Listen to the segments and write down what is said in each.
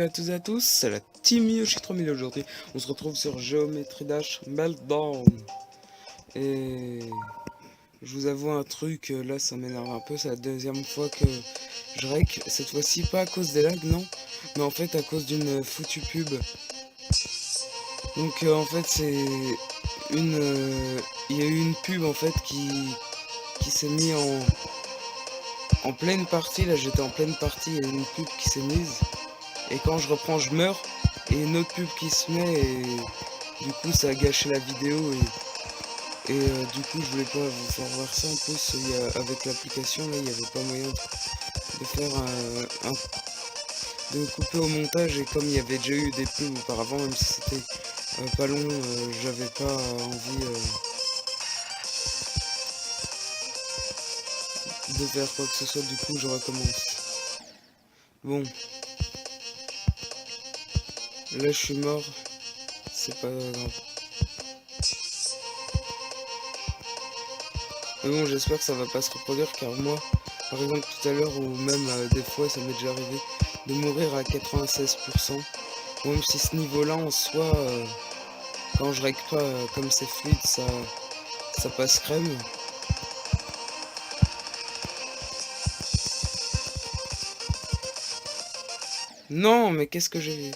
à toutes et à tous, c'est la Team Yoshi 3000 aujourd'hui. On se retrouve sur Geometry Dash Meltdown. Et je vous avoue un truc, là ça m'énerve un peu, c'est la deuxième fois que je rec. Cette fois-ci pas à cause des lags, non, mais en fait à cause d'une foutue pub. Donc en fait c'est une... il y a eu une pub en fait qui s'est mise en pleine partie, là j'étais en pleine partie, il y a une pub qui s'est mise. Et quand je reprends, je meurs. Et une autre pub qui se met. Et du coup, ça a gâché la vidéo. Et du coup, je voulais pas vous faire voir ça. En plus, avec l'application, là, il n'y avait pas moyen de faire de couper au montage. Et comme il y avait déjà eu des pubs auparavant, même si c'était pas long, j'avais pas envie de faire quoi que ce soit. Du coup, je recommence. Bon. Là, je suis mort. C'est pas grave. Mais bon, j'espère que ça va pas se reproduire car moi, par exemple tout à l'heure ou même des fois ça m'est déjà arrivé de mourir à 96%. Même si ce niveau-là en soi, quand je règle pas comme c'est fluide, ça passe crème. Non, mais qu'est-ce que j'ai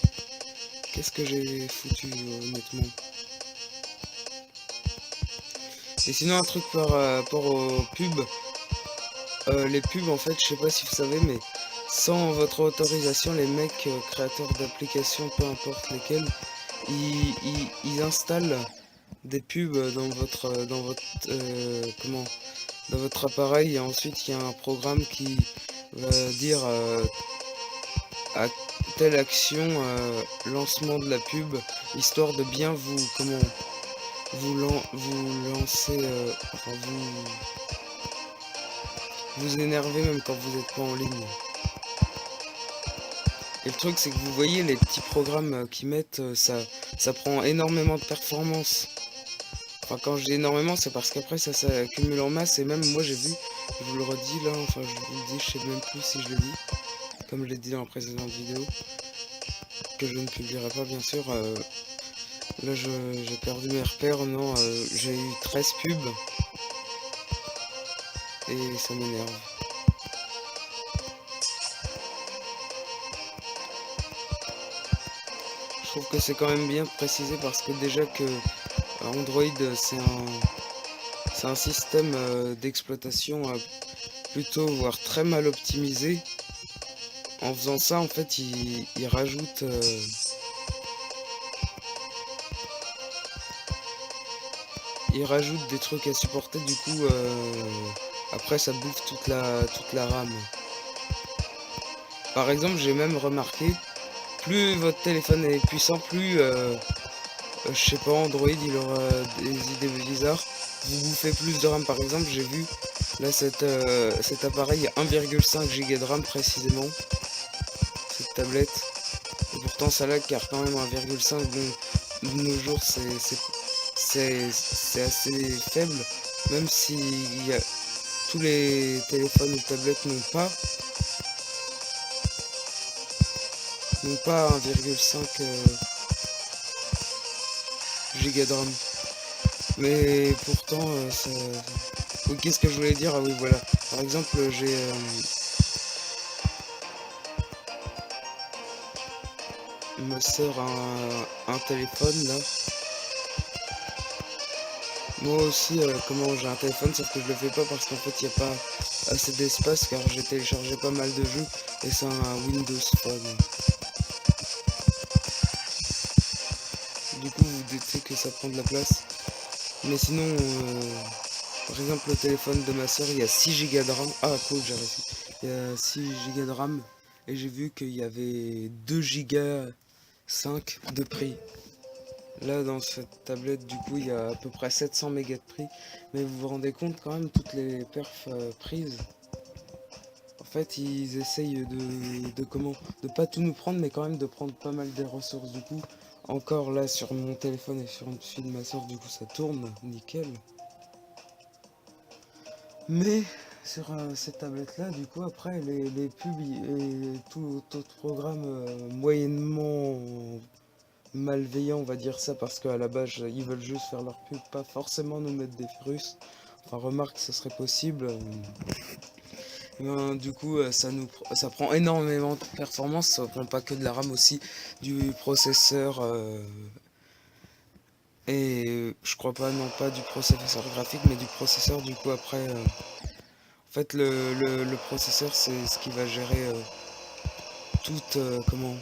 foutu honnêtement. Et sinon un truc par rapport aux pubs. Les pubs en fait, je sais pas si vous savez, mais sans votre autorisation, les mecs créateurs d'applications, peu importe lesquels, ils installent des pubs dans votre appareil, et ensuite il y a un programme qui va dire à telle action lancement de la pub, histoire de bien vous lancer, enfin vous énerver même quand vous n'êtes pas en ligne. Et le truc c'est que vous voyez les petits programmes qu'ils mettent, ça prend énormément de performance. Enfin quand je dis énormément c'est parce qu'après ça s'accumule en masse, et même moi j'ai vu, je vous le redis là, enfin je vous le dis, je sais même plus si je le dis, comme je l'ai dit dans la précédente vidéo, que je ne publierai pas bien sûr. Là j'ai perdu mes repères, non, j'ai eu 13 pubs, et ça m'énerve. Je trouve que c'est quand même bien précisé parce que déjà que Android c'est un système d'exploitation plutôt voire très mal optimisé. En faisant ça en fait il rajoute des trucs à supporter, du coup après ça bouffe toute la RAM. Par exemple j'ai même remarqué, plus votre téléphone est puissant, plus je sais pas, Android il aura des idées bizarres, vous bouffez plus de RAM. Par exemple j'ai vu là cet appareil a 1,5 Go de RAM précisément, cette tablette, et pourtant ça lag car quand même 1,5, bon de nos jours c'est assez faible, même si tous les téléphones ou tablettes n'ont pas 1,5 Go de RAM. Mais pourtant, ça... Oui, qu'est-ce que je voulais dire? Ah oui, voilà. Par exemple, j'ai... me sert un téléphone, là. Moi aussi, comment j'ai un téléphone, sauf que je le fais pas parce qu'en fait, il n'y a pas assez d'espace, car j'ai téléchargé pas mal de jeux, et c'est un Windows Phone. Du coup, vous doutez que ça prend de la place. Mais sinon, par exemple, le téléphone de ma soeur, il y a 6 Go de RAM. Ah, cool, j'ai réussi. Il y a 6 Go de RAM. Et j'ai vu qu'il y avait 2 Go 5 de prix. Là, dans cette tablette, du coup, il y a à peu près 700 mégas de prix. Mais vous vous rendez compte quand même, toutes les perfs prises. En fait, ils essayent de pas tout nous prendre, mais quand même de prendre pas mal des ressources. Du coup, encore là, sur mon téléphone et sur celui de ma soeur, du coup, ça tourne, nickel. Mais cette tablette là, du coup après les pubs et tout autre programme moyennement malveillant, on va dire ça, parce qu'à la base ils veulent juste faire leur pub, pas forcément nous mettre des virus. Enfin remarque, ce serait possible. Ben, du coup ça prend énormément de performance, ça prend pas que de la RAM aussi, du processeur et je crois pas, non pas du processeur graphique mais du processeur. Du coup après en fait le processeur c'est ce qui va gérer toute comment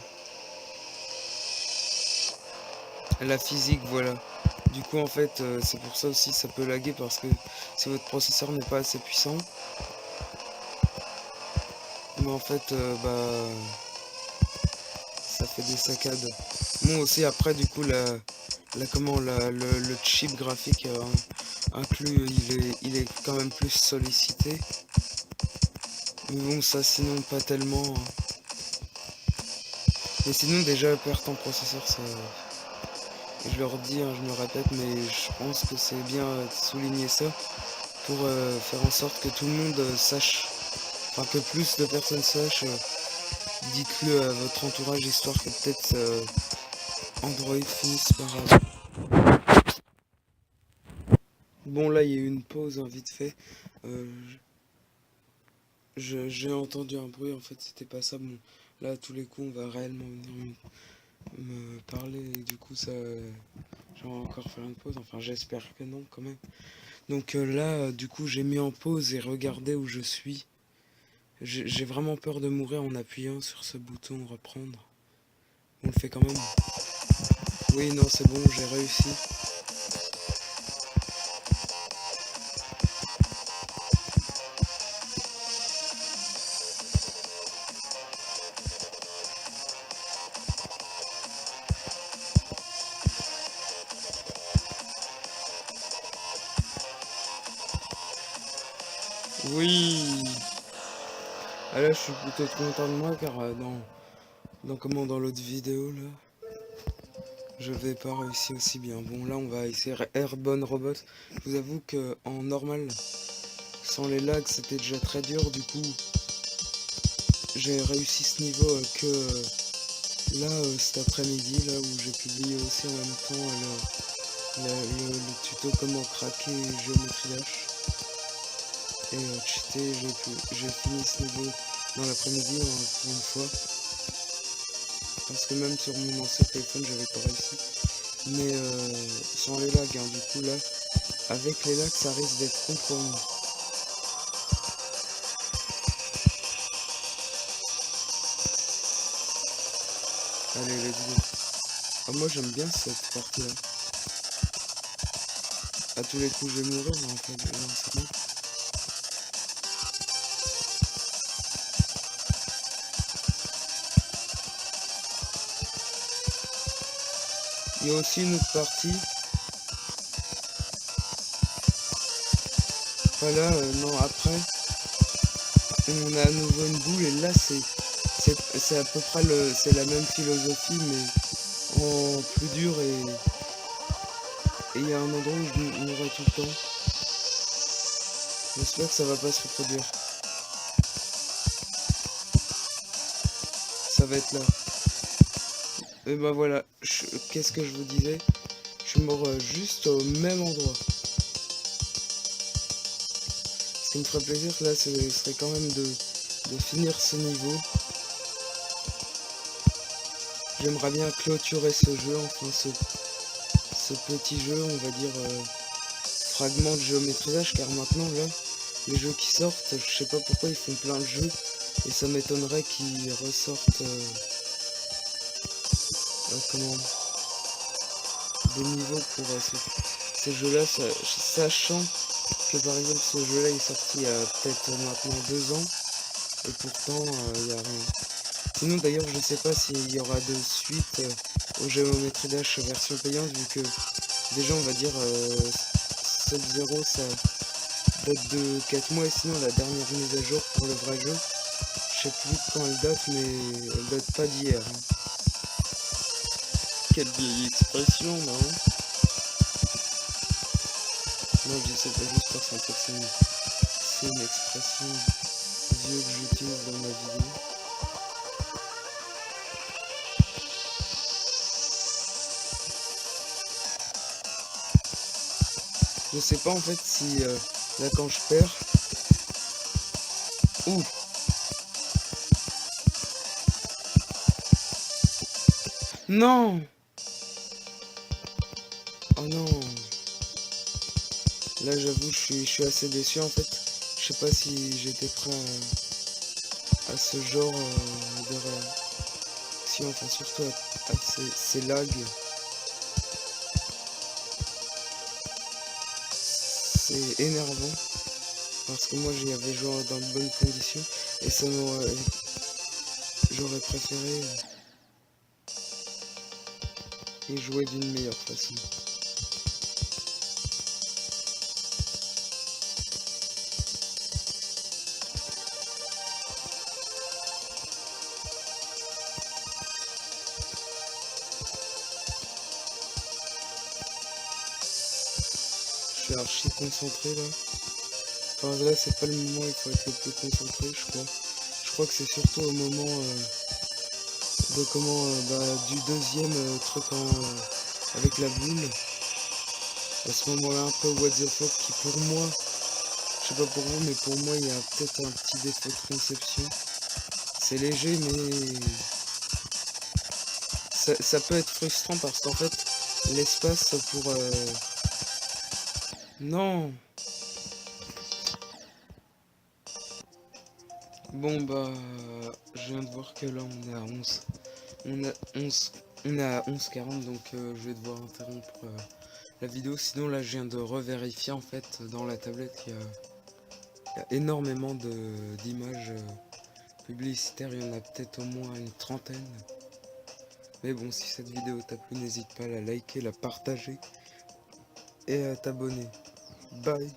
la physique, voilà. Du coup en fait c'est pour ça aussi ça peut laguer, parce que si votre processeur n'est pas assez puissant, mais en fait bah ça fait des saccades. Bon aussi après du coup le chip graphique inclus il est quand même plus sollicité. Mais bon ça sinon pas tellement, hein. Mais sinon déjà perte en processeur ça, je le redis, hein, je me répète, mais je pense que c'est bien de souligner ça pour faire en sorte que tout le monde sache, enfin que plus de personnes sachent. Dites-le à votre entourage, histoire que peut-être Android finisse par... Bon là il y a eu une pause, hein, vite fait. Euh, j'ai entendu un bruit, en fait c'était pas ça. Bon là à tous les coups on va réellement venir me parler, et du coup ça... je vais encore faire une pause, enfin j'espère que non quand même. Donc là du coup j'ai mis en pause et regardez où je suis. J'ai vraiment peur de mourir en appuyant sur ce bouton reprendre. On le fait quand même. Oui non c'est bon, j'ai réussi. Oui. Ah là je suis plutôt content de moi, car dans l'autre vidéo là, je vais pas réussir aussi bien. Bon là on va essayer Airborne Robot. Je vous avoue que en normal, sans les lags c'était déjà très dur. Du coup j'ai réussi ce niveau que là cet après-midi, là où j'ai publié aussi en même temps le tuto comment craquer Geometry Dash et cheater. J'ai fini ce niveau dans l'après-midi, hein, pour une fois, parce que même sur mon ancien téléphone j'avais pas réussi. Mais sans les lags, hein, du coup là avec les lags ça risque d'être compromis. Allez let's go. Ah, moi j'aime bien cette partie là. À tous les coups je vais mourir, mais en fait non, c'est bon. Il y a aussi une autre partie. Voilà, non, après, on a à nouveau une boule, et là c'est à peu près c'est la même philosophie, mais en plus dur, et il y a un endroit où je mourrai tout le temps. J'espère que ça va pas se reproduire. Ça va être là. Et ben voilà, qu'est-ce que je vous disais? Je suis mort juste au même endroit. Ce qui me ferait plaisir là, ce serait quand même de finir ce niveau. J'aimerais bien clôturer ce jeu, enfin ce petit jeu, on va dire fragment de Geometry Dash, car maintenant là, les jeux qui sortent, je sais pas pourquoi ils font plein de jeux, et ça m'étonnerait qu'ils ressortent comment, des niveaux pour ces jeux-là, sachant que par exemple ce jeu-là est sorti il y a peut-être maintenant 2 ans, et pourtant il n'y a rien. Sinon d'ailleurs je sais pas s'il y aura de suite au Geometry Dash version payante, vu que déjà on va dire 7.0 ça date de 4 mois, et sinon la dernière mise à jour pour le vrai jeu, je sais plus quand elle date, mais elle date pas d'hier, hein. Quelle vieille expression, non? Non, je sais pas, juste pour sentir que c'est une expression vieux que j'utilise dans ma vidéo. Je sais pas en fait si là quand je perds. Ouh. Non. Oh non. Là j'avoue je suis assez déçu en fait. Je sais pas si j'étais prêt à ce genre de réaction, enfin surtout à ces lags. C'est énervant parce que moi j'y avais joué dans de bonnes conditions et ça m'aurait, j'aurais préféré y jouer d'une meilleure façon. Je suis archi concentré là. Enfin là c'est pas le moment où il faut être le plus concentré je crois. Je crois que c'est surtout au moment de du deuxième truc avec la boule. À ce moment-là un peu what the fuck qui pour moi, je sais pas pour vous mais pour moi il y a peut-être un petit défaut de conception. C'est léger mais ça peut être frustrant parce qu'en fait l'espace pour... Non. Bon bah je viens de voir que là on est à 11. On est à 11h40 donc je vais devoir interrompre la vidéo. Sinon là je viens de revérifier en fait dans la tablette il y a énormément d'images publicitaires. Il y en a peut-être au moins une trentaine. Mais bon si cette vidéo t'a plu n'hésite pas à la liker, la partager et à t'abonner. Bye.